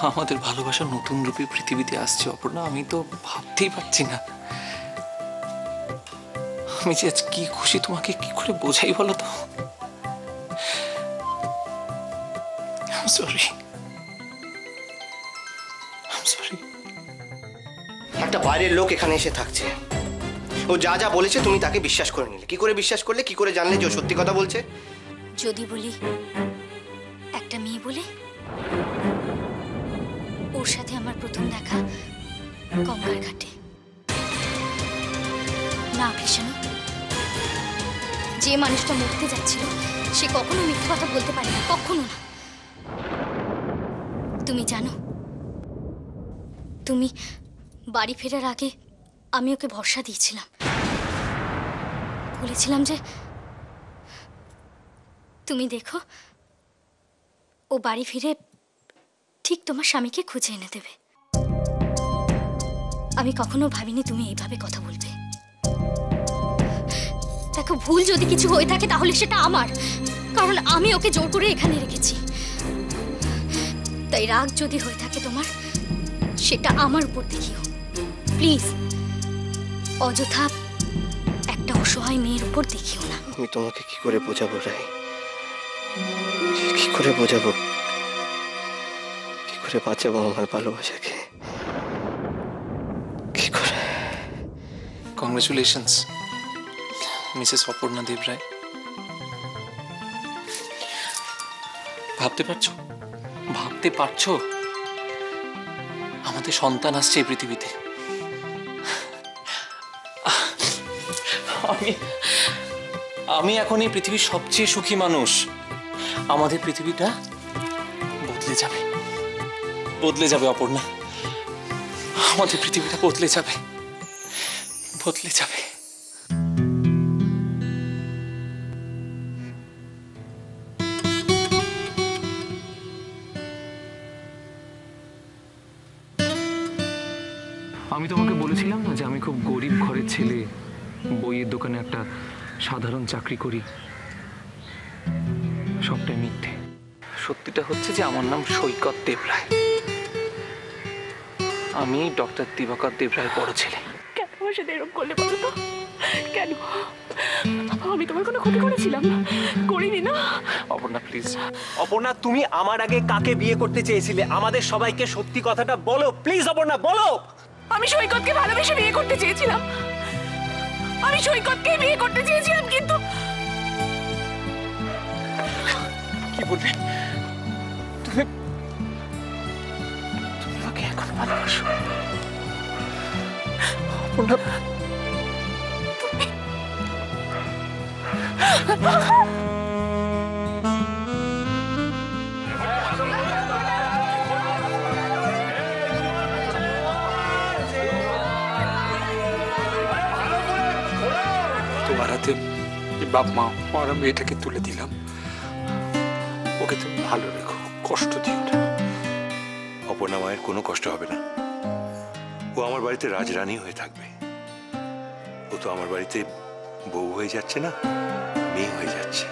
আমাদের ভালোবাসা নতুন রূপে পৃথিবীতে আসছে অপর্ণা, আমি তো ভাবতেই পারছি না। আমি যে আজ কি খুশি তোমাকে কি করে বোঝাই বলো তো। I'm sorry. I'm sorry. একটা বাইরের লোক এখানে এসে থাকছে, ও যা যা বলেছে তুমি তাকে বিশ্বাস করে নিলে। কি করে বিশ্বাস করলে, কি করে জানলে যে ও সত্যি কথা বলছে? যদি বলি একটা মেয়ে বলে, ওর সাথে আমার প্রথম দেখা গঙ্গার ঘাটে। না কৃষ্ণ, যে মানুষটা মরতে যাচ্ছিল সে কখনো মিথ্যে কথা বলতে পারে না, কখনো না। তুমি জানো, তুমি বাড়ি ফেরার আগে আমি ওকে ভরসা দিয়েছিলাম, বলেছিলাম যে তুমি দেখো ও বাড়ি ফিরে ঠিক তোমার স্বামীকে খুঁজে এনে দেবে। আমি কখনো ভাবিনি তুমি এইভাবে কথা বলবে। দেখো, ভুল যদি কিছু হয়ে থাকে তাহলে সেটা আমার, কারণ আমি ওকে জোর করে এখানে রেখেছি। তাই রাগ যদি হয়ে থাকে তোমার, সেটা আমার উপর দেখিও প্লিজ। অযথা একটা অসহায় মেয়ের উপর দেখিও না। আমি তোমাকে কি করে বোঝাবো রাই, কি করে বোঝাবো, কি করে বাঁচাবো আমার ভালোবাসাকে, কি করে? কংগ্রেচুলেশনস মিসেস অপর্ণা দেব রায়। ভাবতে পারছো, ভাবতে পারছো আমাদের সন্তান আসছে এই পৃথিবীতে। আমি এখন এই পৃথিবীর সবচেয়ে সুখী মানুষ। আমাদের পৃথিবীটা বদলে যাবে, বদলে যাবে অপর্ণা। আমাদের পৃথিবীটা বদলে যাবে, বদলে যাবে। আমি তোমাকে বলেছিলাম না যে আমি খুব গরিব ঘরের ছেলে, বইয়ের দোকানে একটা সাধারণ চাকরি করি। সবটাই মিথ্যে। সত্যিটা হচ্ছে যে আমার নাম সৈকত দেব রায়। আমি ডক্টর দিবাকর দেব রায়ের বড় ছেলে। কেন আমার সাথে এরকম করলে বলো তো? কেন? আমি তোমার কোনো ক্ষতি করেছিলাম? করিনি না। অপর্ণা প্লিজ। অপর্ণা, তুমি আমার আগে কাকে বিয়ে করতে চেয়েছিলে? আমাদের সবাইকে সত্যি কথাটা বলো প্লিজ। অপর্ণা বলো। আমি সৈকতকে ভালোবেসে বিয়ে করতে চেয়েছিলাম। আমি সৈকতকে বিয়ে করতে চেয়েছিলাম, কিন্তু কি বলবে? তুমি আমাকে এখন ভালোবাসো অপর্ণা? তোমার হাতে বাপ মা আর মেয়েটাকে তুলে দিলাম। ওকে তুমি ভালো রেখো, কষ্ট দিও না। অপর্ণা মায়ের কোনো কষ্ট হবে না। ও আমার বাড়িতে রাজরানী হয়ে থাকবে। ও তো আমার বাড়িতে বউ হয়ে যাচ্ছে না, মেয়ে হয়ে যাচ্ছে।